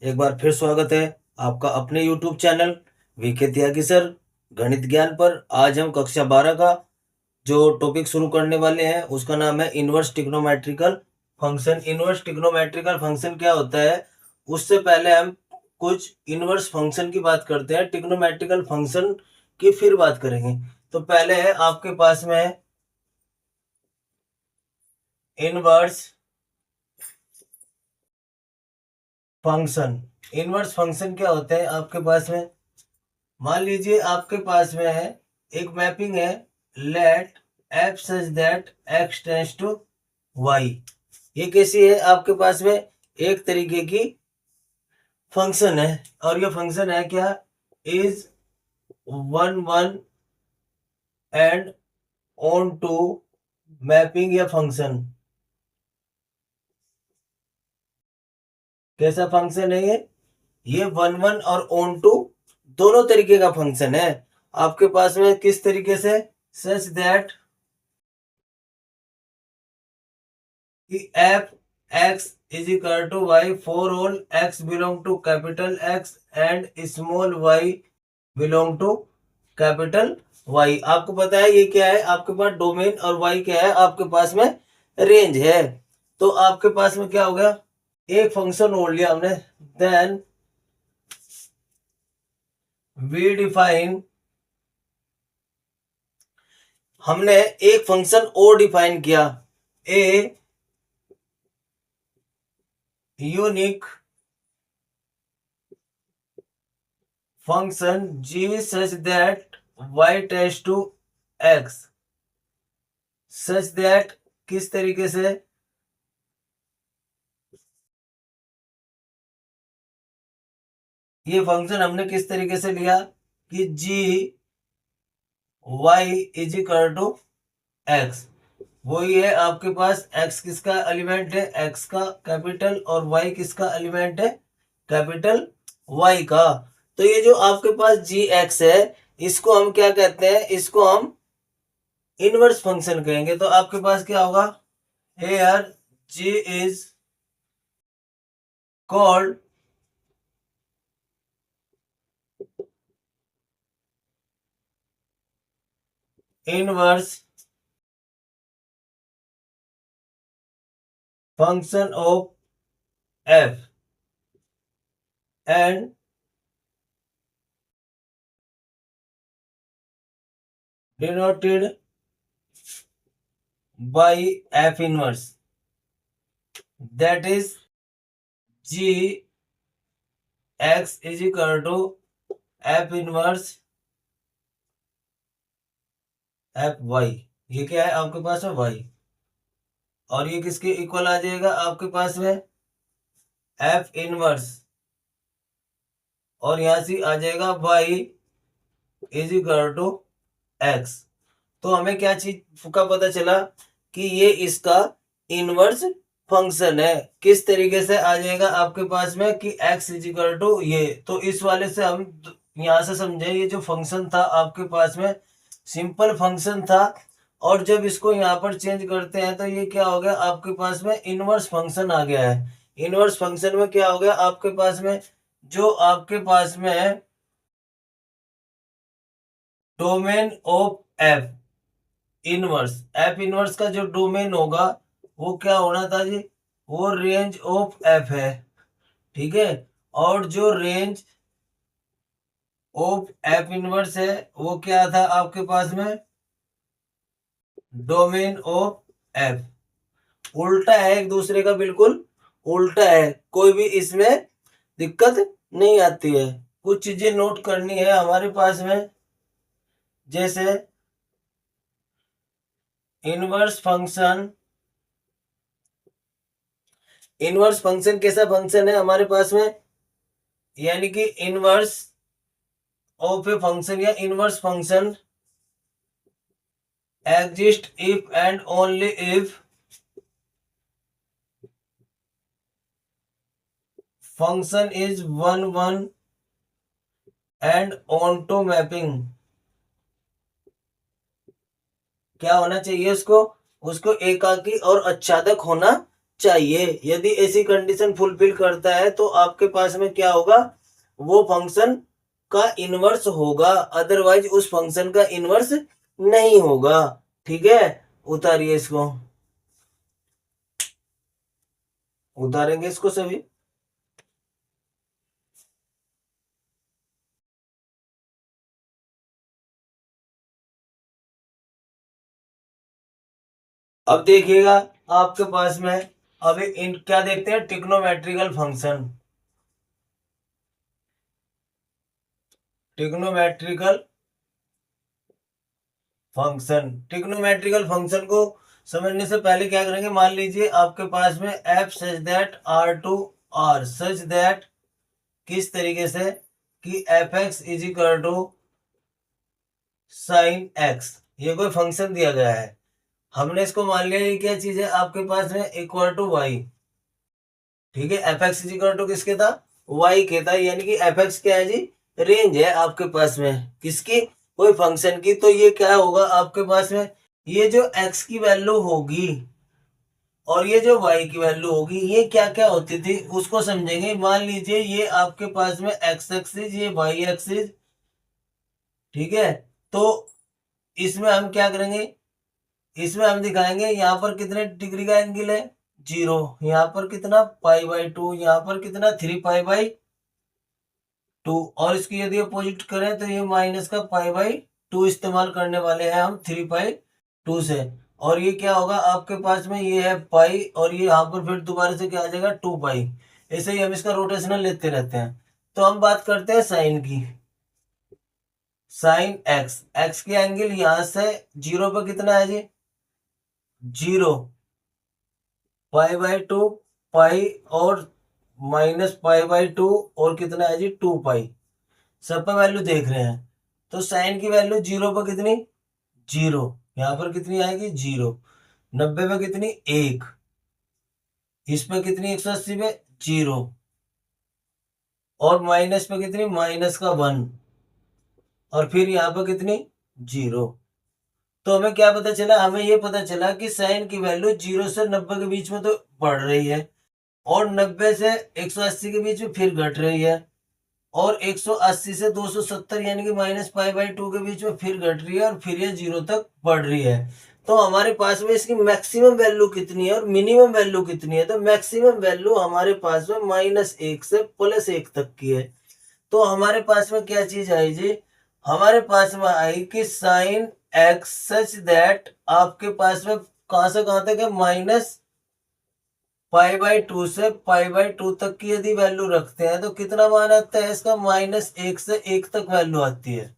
एक बार फिर स्वागत है आपका अपने YouTube चैनल वीके त्यागी सर गणित ज्ञान पर। आज हम कक्षा 12 का जो टॉपिक शुरू करने वाले हैं उसका नाम है inverse trigonometrical function. Inverse trigonometrical function क्या होता है, उससे पहले हम कुछ इनवर्स फंक्शन की बात करते हैं, ट्रिग्नोमेट्रिकल फंक्शन की फिर बात करेंगे। तो पहले है आपके पास में है इनवर्स फंक्शन। इनवर्स फंक्शन क्या होते हैं आपके पास में, मान लीजिए आपके पास में है एक मैपिंग है, let f such that x tends to y. ये कैसी है आपके पास में, एक तरीके की फंक्शन है, और ये फंक्शन है क्या, is one one and onto mapping या फंक्शन। कैसा फंक्शन है ये वन वन और ऑन टू दोनों तरीके का फंक्शन है आपके पास में। किस तरीके से, such that f x is equal to y for all x belong to capital x and small y belong to capital y. आपको पता है ये क्या है, आपके पास डोमेन, और वाई क्या है, आपके पास में रेंज है। तो आपके पास में क्या हो गया, एक फंक्शन ओढ़ लिया हमने। देन वी डिफाइन, हमने एक फंक्शन और डिफाइन किया, a unique function g such that y tends to x, such that किस तरीके से, ये फंक्शन हमने किस तरीके से लिया कि g y is equal to x. वही है आपके पास, x किसका एलिमेंट है, x का कैपिटल, और y किसका एलिमेंट है, कैपिटल y का। तो ये जो आपके पास जी एक्स है, इसको हम क्या कहते हैं, इसको हम इनवर्स फंक्शन कहेंगे। तो आपके पास क्या होगा, here g is called inverse function of f and denoted by f inverse, that is g x is equal to f inverse f y। ये क्या है आपके पास में y, और ये किसके इक्वल आ जाएगा आपके पास में, f इनवर्स, और यहां से आ जाएगा y is equal to x। तो हमें क्या चीज का पता चला कि ये इसका इनवर्स फंक्शन है। किस तरीके से आ जाएगा आपके पास में कि x इज इक्वल टू ये, तो इस वाले से हम यहां से समझे ये जो फंक्शन था आपके पास में सिंपल फंक्शन था, और जब इसको यहाँ पर चेंज करते हैं तो ये क्या हो गया आपके पास में, इनवर्स फंक्शन आ गया है। इनवर्स फंक्शन में क्या हो गया आपके पास में, जो आपके पास में है domain of F inverse, F inverse का जो डोमेन होगा वो क्या होना था जी, वो रेंज ऑफ एफ है, ठीक है। और जो रेंज ऑफ एफ इनवर्स है वो क्या था आपके पास में, डोमेन ऑफ एफ। उल्टा है एक दूसरे का, बिल्कुल उल्टा है, कोई भी इसमें दिक्कत नहीं आती है। कुछ चीजें नोट करनी है हमारे पास में, जैसे इनवर्स फंक्शन, इनवर्स फंक्शन कैसा फंक्शन है हमारे पास में, यानी कि इनवर्स ऑफ ए फंक्शन या inverse function exist if and only if function is one one and onto mapping. क्या होना चाहिए उसको, उसको एकाकी और आच्छादक होना चाहिए। यदि ऐसी कंडीशन फुलफिल करता है तो आपके पास में क्या होगा, वो फंक्शन का इनवर्स होगा, अदरवाइज उस फंक्शन का इनवर्स नहीं होगा। ठीक है, उतारिए इसको, उतारेंगे इसको सभी। अब देखिएगा आपके पास में, अभी इन क्या देखते हैं, trigonometrical function. Trigonometrical function, trigonometrical function को समझने से पहले क्या करेंगे, मान लीजिए आपके पास में f such that R to R such that, किस तरीके से कि f x is equal to sine x, ये कोई फंक्शन दिया गया है, हमने इसको मान लिया ये क्या चीज है आपके पास में, इक्वल टू वाई। ठीक है, f x is equal to किसके था, वाई के था, यानी कि एफ एक्स क्या है जी, रेंज है आपके पास में किसकी, कोई फंक्शन की। तो ये क्या होगा आपके पास में, ये जो एक्स की वैल्यू होगी और ये जो वाई की वैल्यू होगी, ये क्या क्या होती थी उसको समझेंगे। मान लीजिए ये आपके पास में एक्स एक्सिस, ये वाई एक्सिस, ठीक है। तो इसमें हम क्या करेंगे, इसमें हम दिखाएंगे यहाँ पर कितने डिग्री का एंगल है, 0, यहाँ पर कितना पाई/2, यहाँ पर कितना 3 पाई/2, और इसकी यदि अपोजिट करें तो ये माइनस का पाई/2 इस्तेमाल करने वाले हैं हम 3 पाई/2 से। और ये क्या होगा आपके पास में, ये है पाई, और ये यहाँ पर फिर दोबारा से क्या आ जाएगा 2 पाई। ऐसे ही हम इसका रोटेशनल लेते रहते हैं। तो हम बात करते हैं साइन की, साइन एक्स, एक्स की एंगल यहां से 0 पर कितना है जी, 0, पाई/2, पाई और -पाई/2, और कितना है जी 2 पाई। सब पर वैल्यू देख रहे हैं, तो साइन की वैल्यू 0 पर कितनी, 0, यहाँ पर कितनी आएगी 0, 90 पे कितनी 1, इस पे कितनी 180 पे 0, और माइनस पे कितनी -का 1, और फिर यहाँ पर कितनी 0। तो हमें क्या पता चला, हमें ये पता चला कि साइन की वैल्यू 0 से 90 के बीच में तो बढ़ रही है, और 90 से 180 के बीच में फिर घट रही है, और 180 से 270 यानी कि -पाई/2 के बीच में फिर घट रही है, और फिर ये 0 तक बढ़ रही है। तो हमारे पास में इसकी मैक्सिमम वैल्यू कितनी है और मिनिमम वैल्यू कितनी है, तो मैक्सिमम वैल्यू हमारे पास में -1 से +1 तक की है। तो हमारे पास में क्या चीज आई जी, हमारे पास में आई कि साइन एक्स सच दैट आपके पास में कहां से कहां तक है, -पाई/2 से पाई/2 तक की यदि वैल्यू रखते हैं तो कितना मान आता है इसका, -1 से 1 तक वैल्यू आती है।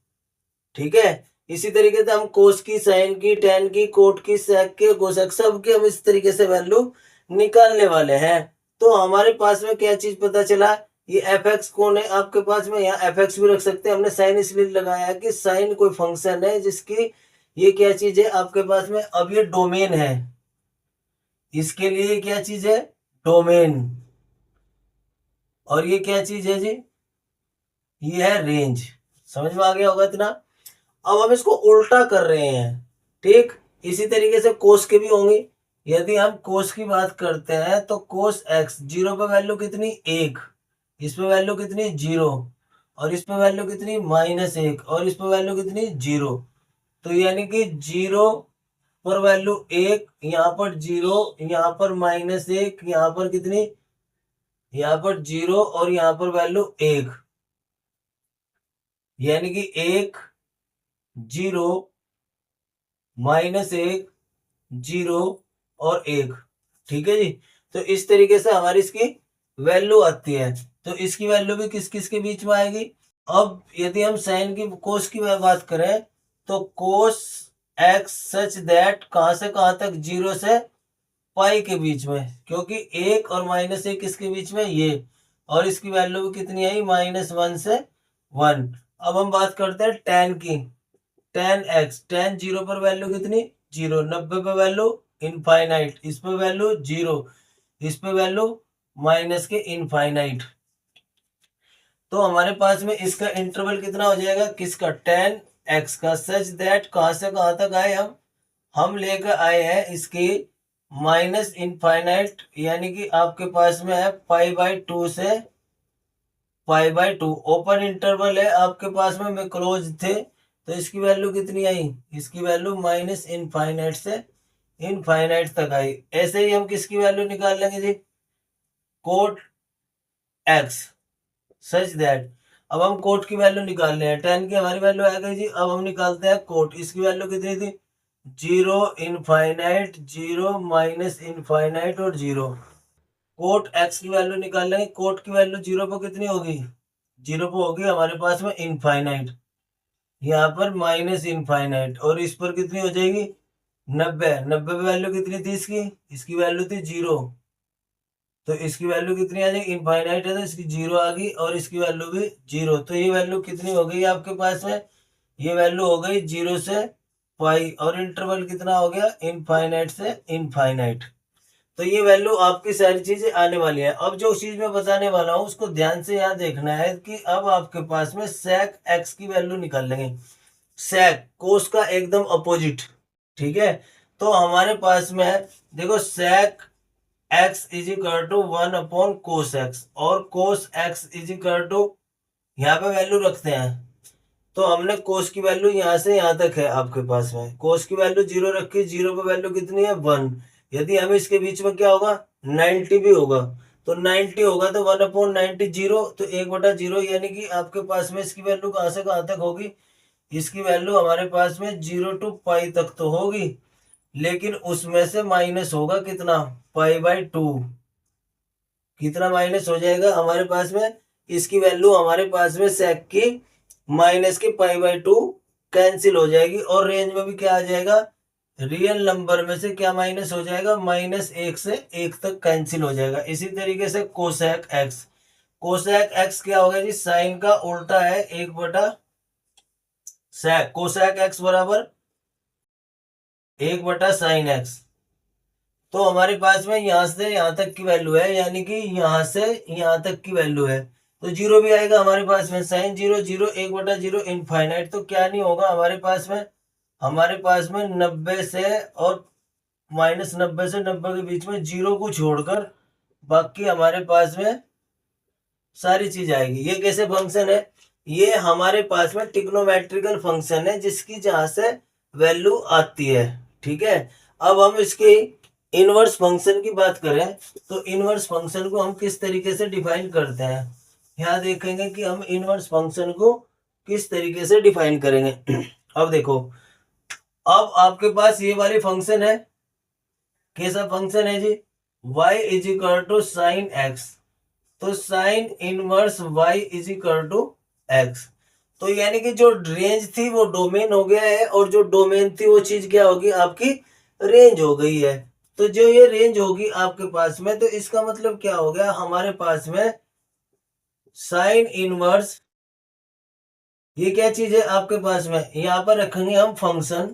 ठीक है, इसी तरीके से हम कोस की, साइन की, टेन की, कोट की, सेक के, कोसेक, सब के हम इस तरीके से वैल्यू निकालने वाले हैं। तो हमारे पास में क्या चीज पता चला, ये एफ एक्स कौन है आपके पास में, यहाँ एफ एक्स भी रख सकते हैं, हमने साइन इसलिए लगाया है कि साइन कोई फंक्शन है जिसकी ये क्या चीज है आपके पास में, अब ये डोमेन है, इसके लिए क्या चीज है, डोमेन, और ये क्या चीज है जी, ये है रेंज। समझ में आ गया होगा इतना। अब हम इसको उल्टा कर रहे हैं, ठीक। इसी तरीके से कोस के भी होंगे। यदि हम कोस की बात करते हैं तो कोस एक्स, 0 पे वैल्यू कितनी 1, इस पे वैल्यू कितनी 0, और इस पे वैल्यू कितनी -1, और इस पे वैल्यू कितनी 0। तो यानी कि 0 पर वैल्यू 1, यहाँ पर 0, यहाँ पर -1, यहाँ पर कितनी, यहाँ पर 0, और यहाँ पर वैल्यू 1, यानी कि 1, 0, -1, 0 और 1। ठीक है जी, तो इस तरीके से हमारी इसकी वैल्यू आती है। तो इसकी वैल्यू भी किस किस के बीच में आएगी। अब यदि हम साइन की, कोस की बात करें तो कोस एक्स सच दैट कहां से कहां तक, 0 से पाई के बीच में, क्योंकि 1 और -1 किसके बीच में, ये, और इसकी वैल्यू भी कितनी आई, -1 से 1। अब हम बात करते हैं टेन की, टेन एक्स, टेन 0 पर वैल्यू कितनी 0, 90 पर वैल्यू इनफाइनाइट, इस पर वैल्यू 0, इस पे वैल्यू माइनस के इनफाइनाइट। तो हमारे पास में इसका इंटरवल कितना हो जाएगा, किसका, टेन एक्स का, सच दैट कहां से कहां तक आए हम लेकर आए हैं इसकी माइनस इनफाइनाइट यानी कि आपके पास में है π/2 से π/2। ओपन इंटरवल है आपके पास में क्लोज थे, तो इसकी वैल्यू कितनी आई, इसकी वैल्यू माइनस इनफाइनाइट से इनफाइनाइट तक आई। ऐसे ही हम किसकी वैल्यू निकाल लेंगे जी, कोट एक्स, सच दैट। अब हम कोट की वैल्यू निकाल रहे हैं, टेन की हमारी वैल्यू आ गई जी। अब हम निकालते हैं कोट, इसकी वैल्यू कितनी थी, zero, infinite, zero, minus infinite और जीरो। कोट एक्स की वैल्यू निकाल लेंगे, कोट की वैल्यू जीरो पर कितनी होगी, जीरो पर होगी हमारे पास में इनफाइनाइट, यहाँ पर माइनस इनफाइनाइट, और इस पर कितनी हो जाएगी 90। 90 पे वैल्यू कितनी थी इसकी, इसकी वैल्यू थी जीरो, तो इसकी वैल्यू कितनी आ जाएगी, इनफाइनाइट है तो इसकी जीरो आ गई, और इसकी वैल्यू भी जीरो। तो ये वैल्यू कितनी हो गई आपके पास में, ये वैल्यू हो गई जीरो से पाई, और इंटरवल कितना हो गया, इनफाइनाइट से इनफाइनाइट। तो ये वैल्यू आपकी सारी चीजें आने वाली है। अब जो चीज मैं बताने वाला हूँ उसको ध्यान से यहाँ देखना है कि अब आपके पास में sec x की वैल्यू निकाल लेंगे। sec कोस का एकदम अपोजिट, ठीक है। तो हमारे पास में है, देखो sec x is equal to 1/cos x, और cos x is equal to, यहाँ पे वैल्यू रखते हैं, तो हमने कोस की वैल्यू यहाँ से यहाँ तक है आपके पास में, कोस की वैल्यू जीरो रखी, जीरो पे वैल्यू कितनी है 1। यदि हमें इसके बीच में क्या होगा 90 भी होगा, तो 90 होगा तो 1/90 जीरो, तो 1/0, यानी कि आपके पास में इसकी वैल्यू कहाँ से कहाँ तक होगी, इसकी वैल्यू हमारे पास में 0 to पाई तक तो होगी, लेकिन उसमें से माइनस होगा कितना, π/2। कितना माइनस हो जाएगा हमारे पास में, इसकी वैल्यू हमारे पास में सेक की माइनस की π/2 कैंसिल हो जाएगी, और रेंज में भी क्या आ जाएगा, रियल नंबर में से क्या माइनस हो जाएगा, -1 से 1 तक कैंसिल हो जाएगा। इसी तरीके से कोसेक एक्स, कोसेक एक्स क्या होगा जी, साइन का उल्टा है 1/सेक, कोसेक एक्स बराबर 1/साइन एक्स। तो हमारे पास में यहां से यहां तक की वैल्यू है, यानी कि यहां से यहां तक की वैल्यू है, तो जीरो भी आएगा हमारे पास में, साइन जीरो जीरो 1/0 इनफाइनाइट, तो क्या नहीं होगा हमारे पास में, हमारे पास में 90 से और -90 से 90 के बीच में जीरो को छोड़कर बाकी हमारे पास में सारी चीज आएगी। ये कैसे फंक्शन है, ये हमारे पास में टिग्नोमेट्रिकल फंक्शन है जिसकी जहां से वैल्यू आती है, ठीक है। अब हम इसकी इनवर्स फंक्शन की बात करें, तो इनवर्स फंक्शन को हम किस तरीके से डिफाइन करते हैं, यहाँ देखेंगे कि हम इनवर्स फंक्शन को किस तरीके से डिफाइन करेंगे। अब देखो, अब आपके पास ये वाली फंक्शन है, कैसा फंक्शन है जी, y is equal to sine x, तो sine inverse y is equal to x. तो यानी कि जो रेंज थी वो डोमेन हो गया है, और जो डोमेन थी वो चीज क्या होगी आपकी रेंज हो गई है। तो जो ये रेंज होगी आपके पास में, तो इसका मतलब क्या हो गया, हमारे पास में साइन इनवर्स, ये क्या चीज है आपके पास में, यहां पर रखेंगे हम फंक्शन,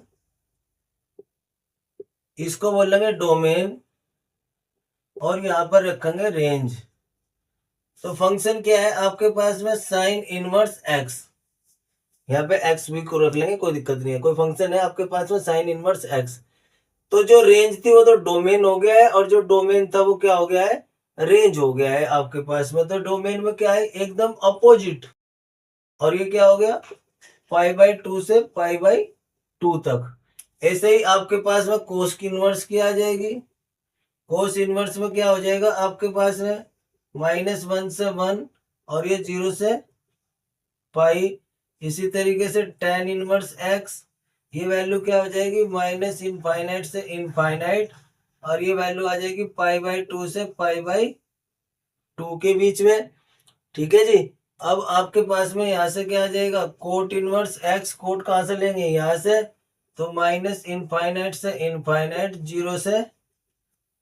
इसको बोलेंगे डोमेन, और यहां पर रखेंगे रेंज। तो फंक्शन क्या है आपके पास में, साइन इनवर्स एक्स, यहाँ पे एक्स भी को रख लेंगे, कोई दिक्कत नहीं है, कोई फंक्शन है आपके पास में साइन इनवर्स एक्स। तो जो रेंज थी वो तो डोमेन हो गया है, और जो डोमेन था वो क्या हो गया है, रेंज हो गया है आपके पास में। तो डोमेन में क्या है, एकदम अपोजिट, और ये क्या हो गया π/2 से π/2 तक। ऐसे ही आपके पास में कोस की इनवर्स की आ जाएगी, कोस इनवर्स में क्या हो जाएगा आपके पास में -1 से 1, और ये 0 से पाई। इसी तरीके से tan इनवर्स एक्स, ये वैल्यू क्या हो जाएगी, माइनस इनफाइनाइट से इनफाइनाइट, और ये वैल्यू आ जाएगी π/2 से π/2 के बीच में, ठीक है जी। अब आपके पास में यहाँ से क्या आ जाएगा, कोट इनवर्स एक्स, कोट कहाँ से लेंगे यहाँ से, तो माइनस इनफाइनाइट से इनफाइनाइट, 0 से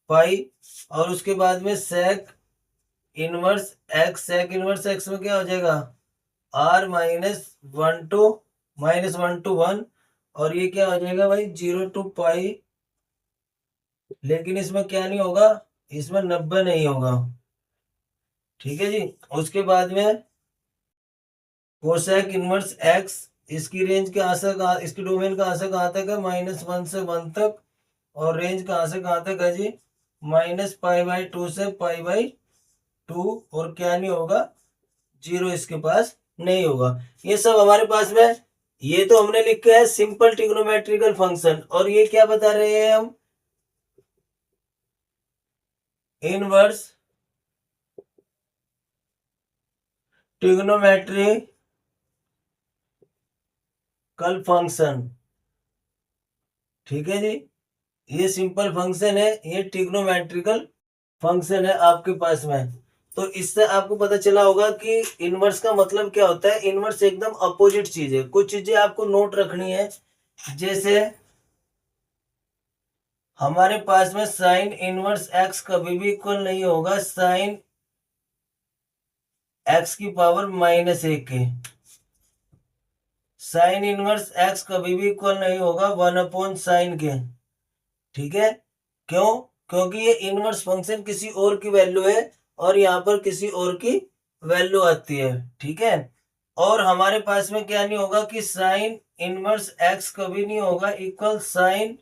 पाई, और उसके बाद में sec inverse x, sec inverse x में क्या हो जाएगा r -1 to 1, और ये क्या हो जाएगा भाई 0 to पाई, लेकिन इसमें क्या नहीं होगा, इसमें 90 नहीं होगा, ठीक है जी। उसके बाद में कोसेक इनवर्स एक्स, इसकी रेंज कहाँ से कहाँ, इसकी डोमेन कहाँ से कहाँ तक है, -1 से 1 तक, और रेंज कहाँ से कहाँ तक है जी, -π/2 से π/2, और क्या नहीं होगा, 0 इसके पास नहीं होगा। ये सब हमारे पास में, ये तो हमने लिखा है सिंपल ट्रिग्नोमेट्रिकल फंक्शन, और ये क्या बता रहे हैं हम, इनवर्स ट्रिग्नोमेट्रिकल फंक्शन। ठीक है जी, ये सिंपल फंक्शन है, ये ट्रिग्नोमेट्रिकल फंक्शन है आपके पास में। तो इससे आपको पता चला होगा कि इनवर्स का मतलब क्या होता है। इनवर्स एकदम अपोजिट चीज है। कुछ चीजें आपको नोट रखनी है, जैसे हमारे पास में साइन इनवर्स एक्स कभी भी इक्वल नहीं होगा साइन एक्स की पावर -1 के। साइन इनवर्स एक्स कभी भी इक्वल नहीं होगा 1/साइन के। ठीक है, क्यों? क्योंकि ये इनवर्स फंक्शन किसी और की वैल्यू है, और यहाँ पर किसी और की वैल्यू आती है। ठीक है, और हमारे पास में क्या नहीं होगा कि साइन इनवर्स एक्स कभी नहीं होगा इक्वल साइन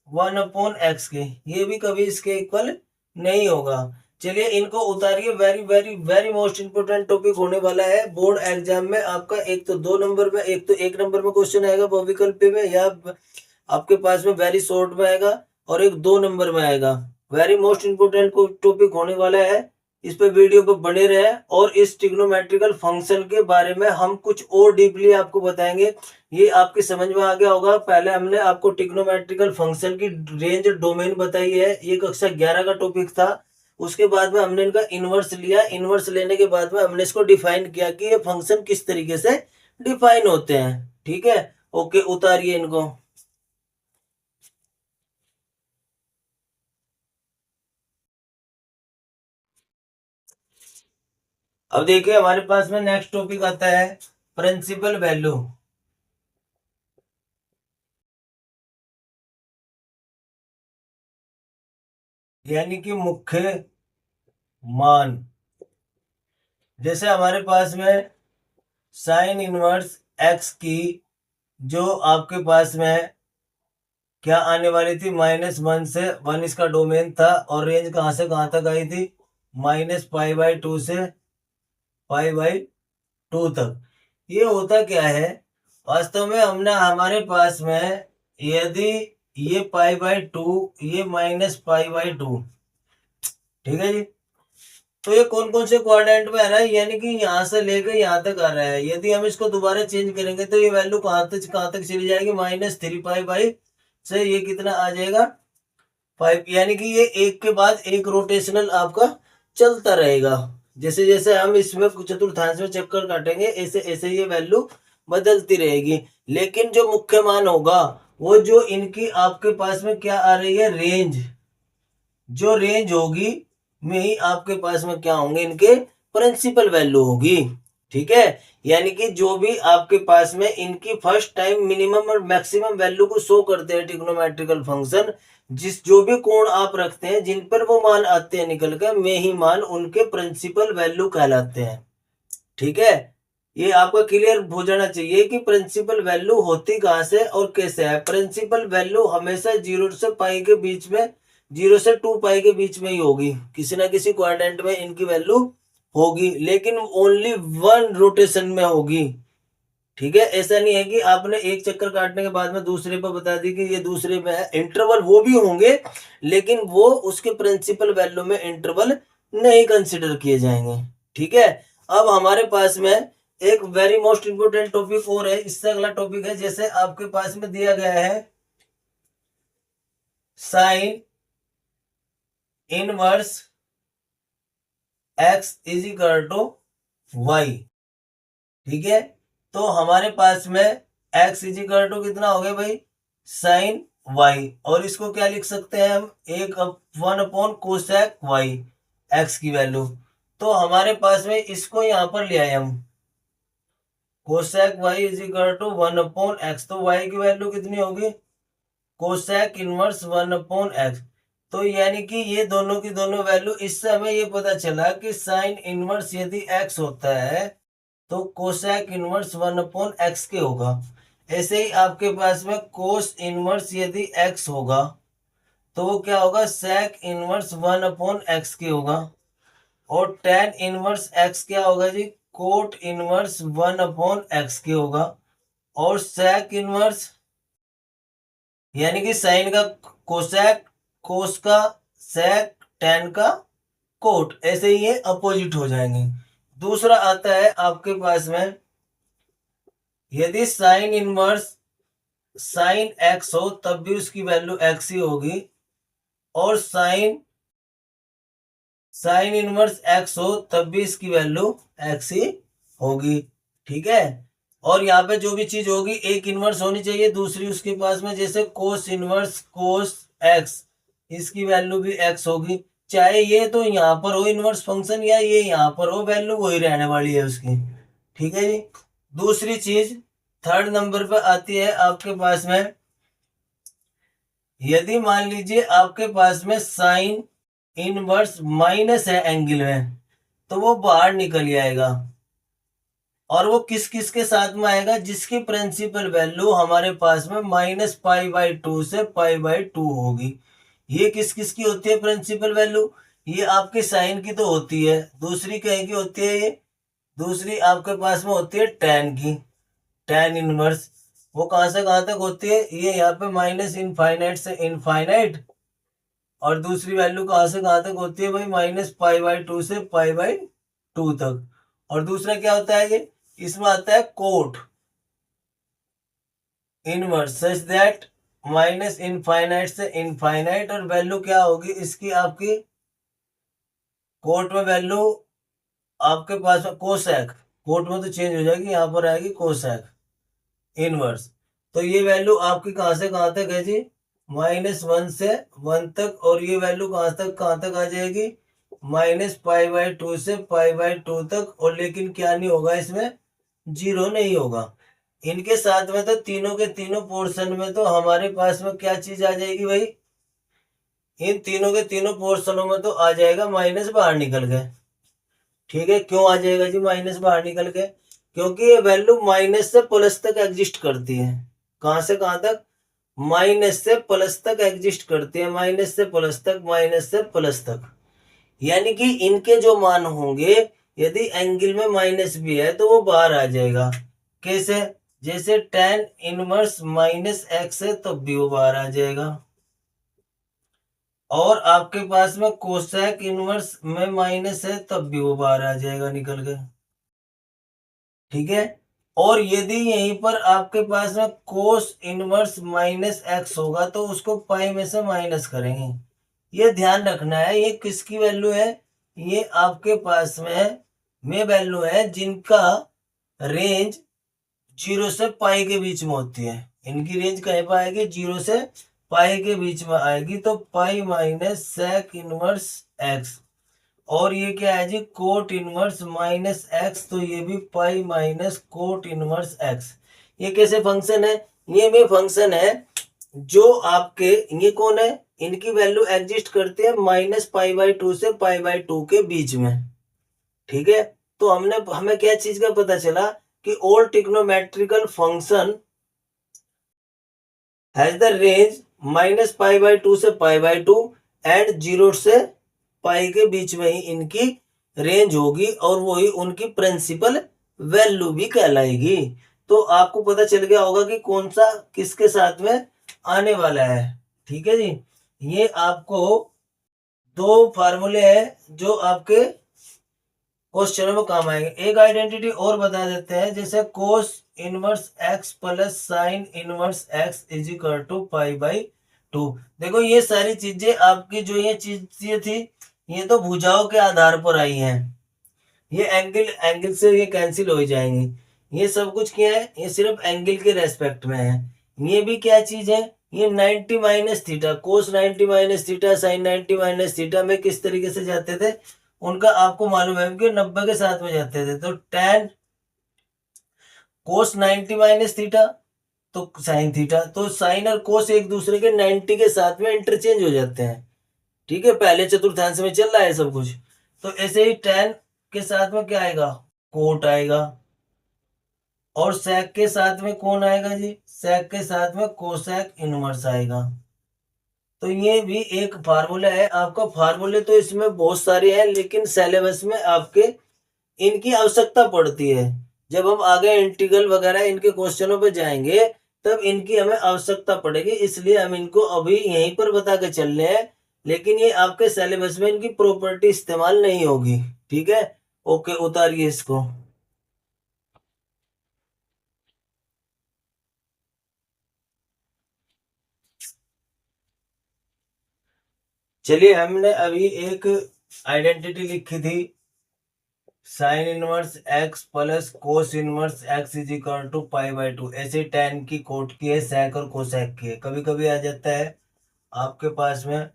1/x के, ये भी कभी इसके इक्वल नहीं होगा। चलिए इनको उतारिए, very very very most important topic होने वाला है बोर्ड एग्जाम में आपका। एक तो 2 नंबर में, एक तो 1 नंबर में क्वेश्चन आएगा बहुविकल्प में, या आपके पास में वेरी शॉर्ट में आएगा, और एक 2 नंबर में आएगा। वेरी मोस्ट इंपोर्टेंट टॉपिक होने वाला है, इस पे वीडियो पे बने रहे। और इस ट्रिग्नोमेट्रिकल फंक्शन के बारे में हम कुछ और डीपली आपको बताएंगे। ये आपकी समझ में आ गया होगा। पहले हमने आपको ट्रिग्नोमेट्रिकल फंक्शन की रेंज डोमेन बताई है, ये कक्षा 11 का टॉपिक था। उसके बाद में हमने इनका इनवर्स लिया, इनवर्स लेने के बाद में हमने इसको डिफाइन किया कि ये फंक्शन किस तरीके से डिफाइन होते हैं। ठीक है, ओके, उतारिए इनको। अब देखिए हमारे पास में नेक्स्ट टॉपिक आता है प्रिंसिपल वैल्यू, यानी कि मुख्य मान। जैसे हमारे पास में साइन इनवर्स एक्स की जो आपके पास में क्या आने वाली थी, -1 से 1 इसका डोमेन था, और रेंज कहां से कहां तक आई थी, -π/2 से π/2 तक। ये होता क्या है वास्तव में, हमने हमारे पास में यदि ये π/2, ये -π/2, ठीक है जी, तो ये कौन कौन से क्वाड्रेंट में आ रहा है, यानी कि यहाँ से लेकर यहाँ तक आ रहा है। यदि हम इसको दोबारा चेंज करेंगे तो ये वैल्यू कहाँ तक चली जाएगी, -3π से ये कितना आ जाएगा 5, यानी कि ये एक के बाद एक रोटेशनल आपका चलता रहेगा। जैसे जैसे हम इसमें चतुर्थांश में चक्कर काटेंगे, ऐसे ऐसे ये वैल्यू बदलती रहेगी। लेकिन जो मुख्य मान होगा, वो जो इनकी आपके पास में क्या आ रही है, रेंज, जो रेंज होगी में ही आपके पास में क्या होंगे, इनके प्रिंसिपल वैल्यू होगी। ठीक है, यानी कि जो भी आपके पास में इनकी फर्स्ट टाइम मिनिमम और मैक्सिमम वैल्यू को शो करते हैं ट्रिग्नोमेट्रिकल फंक्शन, जिस जो भी कोण आप रखते हैं जिन पर वो मान आते हैं निकल कर, में ही मान उनके प्रिंसिपल वैल्यू कहलाते हैं। ठीक है, ये आपको क्लियर हो जाना चाहिए कि प्रिंसिपल वैल्यू होती कहां से और कैसे है। प्रिंसिपल वैल्यू हमेशा 0 से पाई के बीच में, 0 से 2π के बीच में ही होगी, किसी ना किसी क्वाड्रेंट में इनकी वैल्यू होगी, लेकिन ओनली 1 रोटेशन में होगी। ठीक है, ऐसा नहीं है कि आपने एक चक्कर काटने के बाद में दूसरे पर बता दी कि ये दूसरे में है। इंटरवल वो भी होंगे, लेकिन वो उसके प्रिंसिपल वैल्यू में इंटरवल नहीं कंसिडर किए जाएंगे। ठीक है, अब हमारे पास में एक वेरी मोस्ट इंपोर्टेंट टॉपिक और है, इससे अगला टॉपिक है, जैसे आपके पास में दिया गया है sine inverse x is equal to y. ठीक है, तो हमारे पास में x इज इक्वल टू कितना हो गया भाई, साइन y, और इसको क्या लिख सकते हैं हम, 1/कोसेक y, x की वैल्यू। तो हमारे पास में इसको यहां पर ले आए हम, cosec y is equal to 1/x, तो y की वैल्यू कितनी होगी, कोसेक इनवर्स 1/x। तो यानी कि ये दोनों की दोनों वैल्यू, इससे हमें ये पता चला कि साइन इनवर्स यदि x होता है तो कोसेक इनवर्स 1/x के होगा। ऐसे ही आपके पास में कोस इनवर्स यदि x होगा तो वो क्या होगा, सेक इनवर्स 1/x की होगा। और टेन इनवर्स x क्या होगा जी, कोट इनवर्स 1/x की होगा। और सेक इनवर्स यानी कि साइन का कोसेक, कोस का सेक, टेन का कोट, ऐसे ही ये अपोजिट हो जाएंगे। दूसरा आता है आपके पास में, यदि साइन इनवर्स साइन एक्स हो तब भी उसकी वैल्यू एक्स ही होगी, और साइन साइन इनवर्स एक्स हो तब भी इसकी वैल्यू एक्स ही होगी। ठीक है। और यहाँ पे जो भी चीज होगी एक इनवर्स होनी चाहिए, दूसरी उसके पास में, जैसे कोस इनवर्स कोस एक्स, इसकी वैल्यू भी एक्स होगी। चाहे ये तो यहाँ पर हो इनवर्स फंक्शन या ये यहाँ पर हो, वैल्यू वही रहने वाली है उसकी। ठीक है जी। दूसरी चीज थर्ड नंबर पर आती है आपके पास में, यदि मान लीजिए आपके पास में साइन इनवर्स माइनस है एंगल में, तो वो बाहर निकल आएगा। और वो किस किस के साथ में आएगा, जिसकी प्रिंसिपल वैल्यू हमारे पास में -π/2 से π/2 होगी। ये किस किस की होती है प्रिंसिपल वैल्यू, ये आपके साइन की तो होती है, दूसरी कहीं की होती है, ये दूसरी आपके पास में होती है टेन की, टेन इनवर्स। वो कहां से कहां तक होती है, ये यहाँ पे -इनफाइनाइट से इनफाइनाइट। और दूसरी वैल्यू कहां से कहां तक होती है भाई, -π/2 से π/2 तक। और दूसरा क्या होता है, ये इसमें आता है cot inverse such that -infinite से इनफाइनाइट, और वैल्यू क्या होगी इसकी, आपकी कोट में वैल्यू आपके पास में कोसेक, कोट में तो चेंज हो जाएगी, यहां पर आएगी कोसेक इनवर्स। तो ये वैल्यू आपकी कहां से कहां तक है जी, -1 से 1 तक। और ये वैल्यू कहां तक आ जाएगी, -π/2 से π/2 तक। और लेकिन क्या नहीं होगा इसमें, जीरो नहीं होगा। इनके साथ में तो तीनों के तीनों पोर्शन में तो हमारे पास में क्या चीज आ जाएगी भाई, इन तीनों के तीनों पोर्शनों में तो आ जाएगा माइनस बाहर निकल गए। ठीक है, क्यों आ जाएगा जी माइनस बाहर निकल के, क्योंकि ये वैल्यू माइनस से प्लस तक एग्जिस्ट करती है। कहां से कहां तक, माइनस से प्लस तक एग्जिस्ट करती है, माइनस से प्लस तक, माइनस से प्लस तक। यानी कि इनके जो मान होंगे, यदि एंगल में माइनस भी है तो वो बाहर आ जाएगा। कैसे, जैसे टेन इनवर्स -x है तब भी वो बाहर आ जाएगा। और आपके पास में कोसेक इनवर्स में माइनस है तब भी वो बाहर आ जाएगा निकल के। ठीक है। और यदि यहीं पर आपके पास में कोस इनवर्स -x होगा तो उसको पाई में से माइनस करेंगे। ये ध्यान रखना है, ये किसकी वैल्यू है, ये आपके पास में वैल्यू है जिनका रेंज 0 से पाई के बीच में होती है। इनकी रेंज कहीं पर आएगी, 0 से पाई के बीच में आएगी, तो pi minus sec inverse x. और ये क्या है जी, कोट इनवर्स -x, तो ये भी pi minus cot inverse x। ये कैसे फंक्शन है, ये भी फंक्शन है जो आपके, ये कौन है, इनकी वैल्यू एग्जिस्ट करती है -π/2 से π/2 के बीच में। ठीक है। तो हमें क्या चीज का पता चला कि all trigonometrical function has the range -π/2 से π/2 एंड 0 से पाई के बीच में ही इनकी रेंज होगी, और वही उनकी प्रिंसिपल वैल्यू भी कहलाएगी। तो आपको पता चल गया होगा कि कौन सा किसके साथ में आने वाला है। ठीक है जी। ये आपको दो फार्मूले हैं जो आपके क्वेश्चनों में काम आएंगे। एक आइडेंटिटी और बता देते हैं, जैसे cos inverse x plus sine inverse x is equal to π/2। देखो ये सारी चीजें आपकी जो ये चीजें थी, ये तो भुजाओं के आधार पर आई हैं। ये एंगल एंगल से ये कैंसिल हो जाएंगी। ये सब कुछ क्या है, ये सिर्फ एंगल के रेस्पेक्ट में है। ये भी क्या चीज है, ये 90 minus theta, cos 90 minus theta, sine 90 minus theta में किस तरीके से जाते थे, उनका आपको मालूम है कि 90 के साथ में जाते थे। तो टेन कोस 90 माइनस थीटा तो साइन थीटा, तो साइन और कोस एक दूसरे के 90 के साथ में इंटरचेंज हो जाते हैं। ठीक है, पहले चतुर्थांश में चल रहा है सब कुछ। तो ऐसे ही टेन के साथ में क्या आएगा, कोट आएगा। और सेक के साथ में कौन आएगा जी, सेक के साथ में कोसेक इनवर्स आएगा। तो ये भी एक फार्मूला है आपका। फार्मूले तो इसमें बहुत सारे हैं, लेकिन सिलेबस में आपके इनकी आवश्यकता पड़ती है। जब हम आगे इंटीग्रल वगैरह इनके क्वेश्चनों पे जाएंगे तब इनकी हमें आवश्यकता पड़ेगी, इसलिए हम इनको अभी यहीं पर बता के चल रहे हैं। लेकिन ये आपके सिलेबस में इनकी प्रॉपर्टी इस्तेमाल नहीं होगी। ठीक है, ओके, उतारिए इसको। चलिए, हमने अभी एक आइडेंटिटी लिखी थी, sine inverse x plus cos inverse x is equal to पाई/2। ऐसे tan की, कोट की है, sec और कोसेक की है। कभी कभी आ जाता है आपके पास में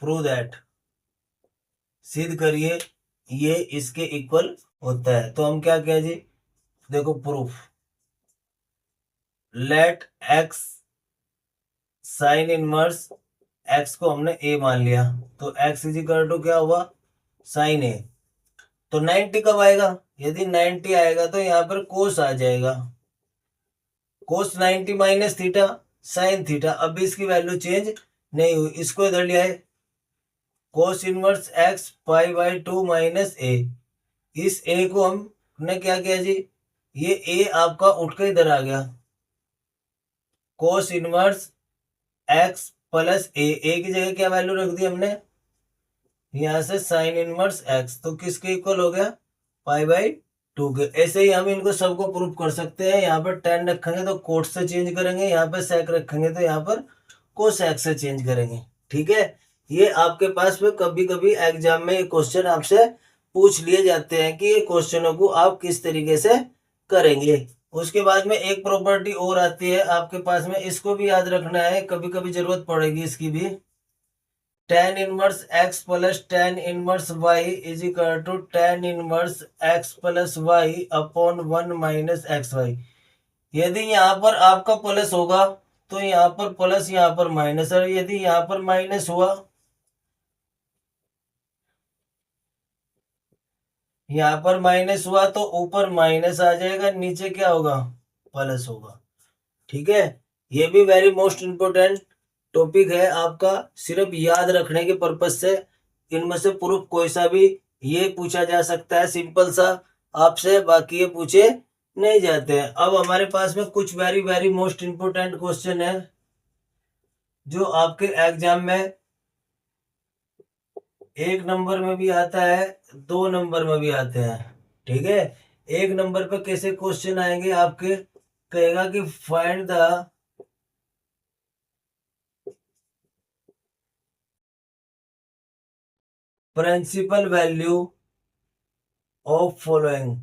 प्रूव दैट, सिद्ध करिए ये इसके इक्वल होता है। तो हम क्या किया जी, देखो proof, let x sine inverse x को हमने ए मान लिया, तो एक्स इज इक्वल टू क्या हुआ, साइन ए। तो 90 कब आएगा, यदि 90 आएगा तो यहाँ पर कोस आ जाएगा, कोस 90 माइनस थीटा साइन थीटा। अभी इसकी वैल्यू चेंज नहीं हुई, इसको इधर लिया है, कोस इनवर्स एक्स पाई/2 माइनस ए। इस ए को हमने क्या किया जी, ये ए आपका उठ के इधर आ गया, कोस इनवर्स एक्स प्लस ए की जगह क्या वैल्यू रख दी हमने, यहां से साइन इनवर्स एक्स, तो किसके इक्वल हो गया, पाई/2 के। ऐसे ही हम इनको सबको प्रूफ कर सकते हैं। यहाँ पर tan रखेंगे तो कोट से चेंज करेंगे, यहाँ पर sec रखेंगे तो यहाँ पर कोसेक से चेंज करेंगे। ठीक है, ये आपके पास में कभी कभी एग्जाम में ये क्वेश्चन आपसे पूछ लिए जाते हैं कि ये क्वेश्चनों को आप किस तरीके से करेंगे। उसके बाद में एक प्रॉपर्टी और आती है आपके पास में, इसको भी याद रखना है, कभी कभी जरूरत पड़ेगी इसकी भी। tan inverse x plus tan inverse y is equal to tan inverse x plus y upon 1 minus x y. यदि यहाँ पर आपका प्लस होगा तो यहाँ पर प्लस, यहाँ पर माइनस, और यदि यहाँ पर माइनस हुआ, यहाँ पर माइनस हुआ तो ऊपर माइनस आ जाएगा, नीचे क्या होगा, प्लस होगा। ठीक है, ये भी वेरी मोस्ट इंपोर्टेंट टॉपिक है आपका, सिर्फ याद रखने के पर्पज से। इनमें से प्रूफ कोई सा भी ये पूछा जा सकता है सिंपल सा आपसे, बाकी ये पूछे नहीं जाते हैं। अब हमारे पास में कुछ very very most important question है जो आपके एग्जाम में 1 नंबर में भी आता है, 2 नंबर में भी आते हैं। ठीक है, 1 नंबर पे कैसे क्वेश्चन आएंगे आपके, कहेगा कि find the principal value of following.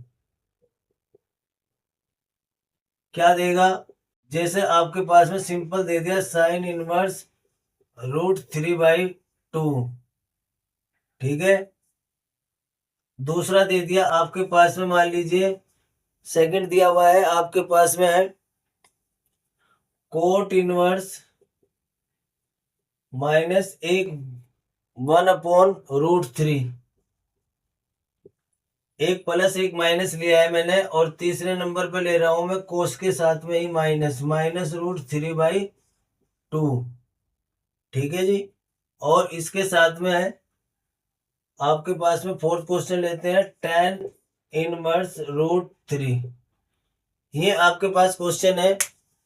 क्या देगा, जैसे आपके पास में सिंपल दे दिया साइन इनवर्स √3/2। ठीक है, दूसरा दे दिया आपके पास में, मान लीजिए सेकंड दिया हुआ है आपके पास में है कोट इनवर्स माइनस एक 1/√3। एक प्लस एक माइनस लिया है मैंने, और तीसरे नंबर पे ले रहा हूं मैं कोस के साथ में ही माइनस, -√3/2। ठीक है जी, और इसके साथ में है आपके पास में फोर्थ क्वेश्चन लेते हैं tan इनवर्स √3। ये आपके पास क्वेश्चन है,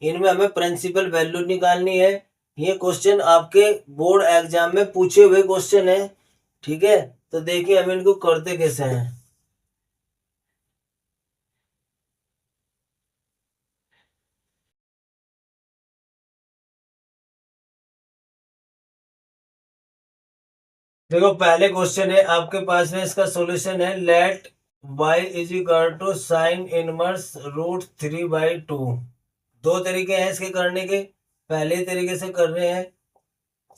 इनमें हमें प्रिंसिपल वैल्यू निकालनी है। ये क्वेश्चन आपके बोर्ड एग्जाम में पूछे हुए क्वेश्चन है। ठीक है, तो देखिए हम इनको करते कैसे हैं। देखो, पहले क्वेश्चन है आपके पास में, इसका सॉल्यूशन है let y is equal to sine inverse √3/2। दो तरीके हैं इसके करने के, पहले तरीके से कर रहे हैं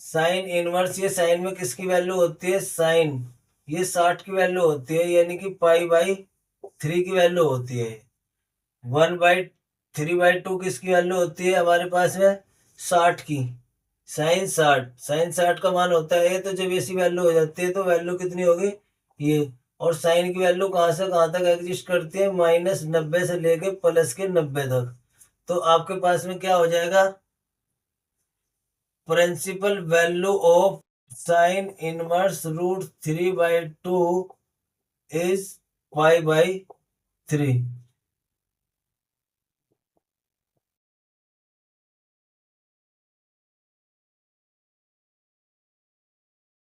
साइन इनवर्स, ये साइन में किसकी वैल्यू होती है, साइन, ये 60 की वैल्यू होती है, यानी कि π/3 की वैल्यू होती है। 1/3/2 किसकी वैल्यू होती है हमारे पास में, 60 की। साइन 60 का मान होता है, तो जब ऐसी वैल्यू हो जाती है तो वैल्यू कितनी होगी, ये। और साइन की वैल्यू कहाँ से कहाँ तक एग्जिस्ट करती है, -90 से लेके +90 तक। तो आपके पास में क्या हो जाएगा, principal value of sine inverse root 3/2 is π/3।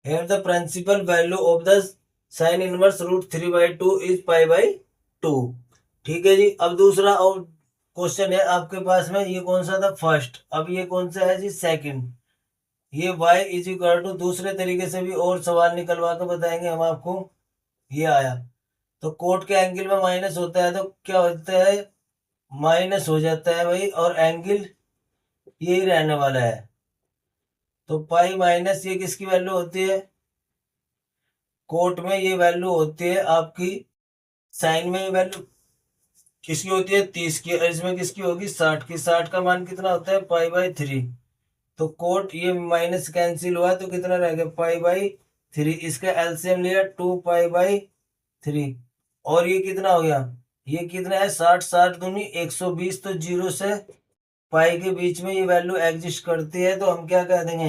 Here the principal value of the sin inverse root 3/2 is π/2। ठीक है जी। अब दूसरा और क्वेश्चन है आपके पास में, ये कौन सा था? फर्स्ट। अब ये कौन सा है जी? सेकंड। ये y इज इक्वल टू, दूसरे तरीके से भी और सवाल निकलवा के बताएंगे हम आपको। ये आया तो कोट के एंगल में माइनस होता है तो क्या होता है? माइनस हो जाता है भाई, और एंगल यही रहने वाला है। तो पाई माइनस ये किसकी वैल्यू होती है? कोट में ये वैल्यू होती है आपकी, साइन में ये वैल्यू किसकी होती है? 30 की। और इसमें किसकी होगी? 60 की। 60 का मान कितना होता है? π/3। तो कोट ये माइनस कैंसिल हुआ तो कितना रह गया? π/3। इसका एलसीएम लिया 2π/3। और ये कितना हो गया? ये कितना है? 60 60 दूनी 120। तो 0 से पाई के बीच में ये वैल्यू एग्जिस्ट करती है, तो हम क्या कह देंगे?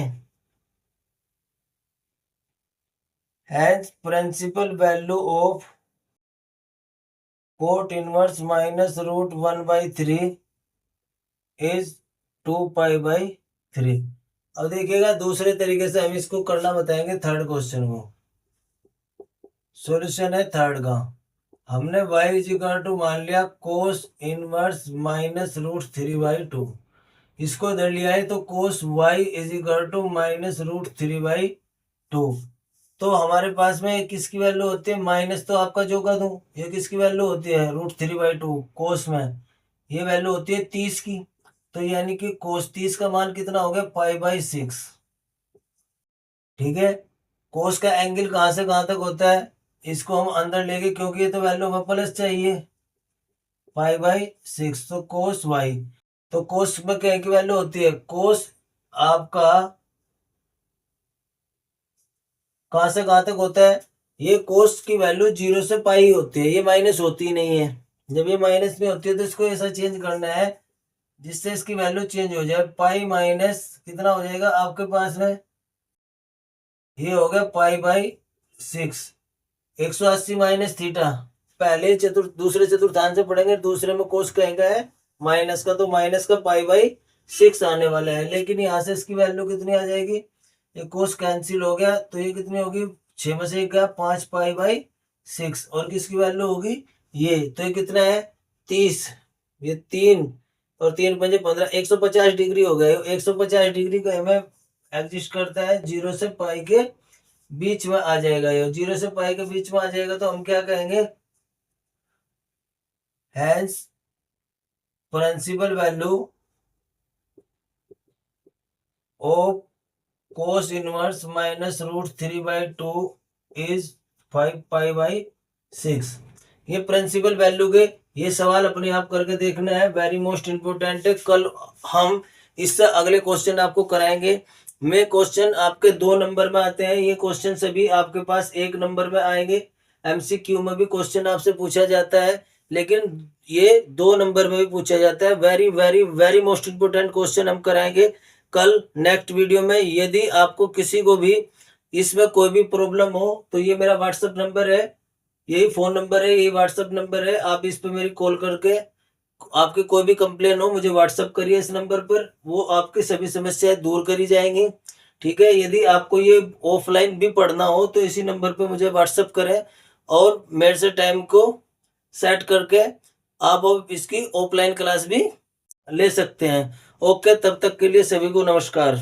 Hence principal value of cot inverse minus root 1/3 is 2π/3। अब देखिएगा दूसरे तरीके से हम इसको करना बताएंगे। थर्ड क्वेश्चन को सॉल्यूशन है थर्ड का। हमने y इज इक्वल टू मान लिया कोस इनवर्स माइनस रूट 3/2। इसको इधर लिया है तो cos y is equal to minus root 3/2। तो हमारे पास में किसकी वैल्यू होती है? माइनस तो आपका जो कर दूं, ये किसकी वैल्यू होती है? रूट 3/2। कोस में ये वैल्यू होती है 30 की। तो यानी कि कोस 30 का मान कितना हो गया? π/6। ठीक है। कोस का एंगल कहां से कहां तक होता है? इसको हम अंदर लेंगे क्योंकि ये तो वैल्यू हमें प्लस चाहिए। π/6 तो कोस y। तो कोस में क्या की वैल्यू होती है? कोस आपका कहां से कहां तक होता है? ये कोस की वैल्यू 0 से पाई होती है, ये माइनस होती नहीं है। जब ये माइनस में होती है तो इसको ऐसा चेंज करना है जिससे इसकी वैल्यू चेंज हो जाए। पाई माइनस कितना हो जाएगा आपके पास में? ये हो गया π/6। 180 माइनस थीटा। पहले दूसरे चतुर्थांश से पढ़ेंगे, दूसरे में कोस कहेंगे है माइनस का, तो माइनस का π/6 आने वाला है। लेकिन यहाँ से इसकी वैल्यू कितनी आ जाएगी? ये कोस कैंसिल हो गया तो ये कितनी होगी? 6 में से 1 गया 5 π/6। और किसकी वैल्यू होगी? ये तो ये कितना है? 30। ये 3 और 3 पंजे 15, 150 डिग्री हो गए। 150 डिग्री का हमें एग्जिस्ट करता है, 0 से पाई के बीच में आ जाएगा। ये 0 से पाई के बीच में आ जाएगा तो हम क्या कहेंगे? Hence principal value of cos inverse minus root 3/2 is 5π/6। ये प्रिंसिपल वैल्यू के ये सवाल अपने आप करके देखना है, वेरी मोस्ट इंपोर्टेंट है। कल हम इससे अगले क्वेश्चन आपको कराएंगे। में क्वेश्चन आपके 2 नंबर में आते हैं, ये क्वेश्चन सभी आपके पास 1 नंबर में आएंगे। एमसीक्यू में भी क्वेश्चन आपसे पूछा जाता है, लेकिन ये 2 नंबर में भी पूछा जाता है। Very very very most important question हम कराएंगे कल नेक्स्ट वीडियो में। यदि आपको किसी को भी इसमें कोई भी प्रॉब्लम हो तो ये मेरा व्हाट्सएप नंबर है, यही फोन नंबर है, यही व्हाट्सएप नंबर है। आप इस पे मेरी कॉल करके आपकी कोई भी कंप्लेन हो मुझे व्हाट्सएप करिए इस नंबर पर, वो आपकी सभी समस्याएं दूर करी जाएंगी। ठीक है। यदि आपको ये ऑफलाइन भी पढ़ना हो तो इसी नंबर पे मुझे व्हाट्सएप करें और मेरे से टाइम को सेट करके आप अब इसकी ऑफलाइन क्लास भी ले सकते हैं। ओके, तब तक के लिए सभी को नमस्कार।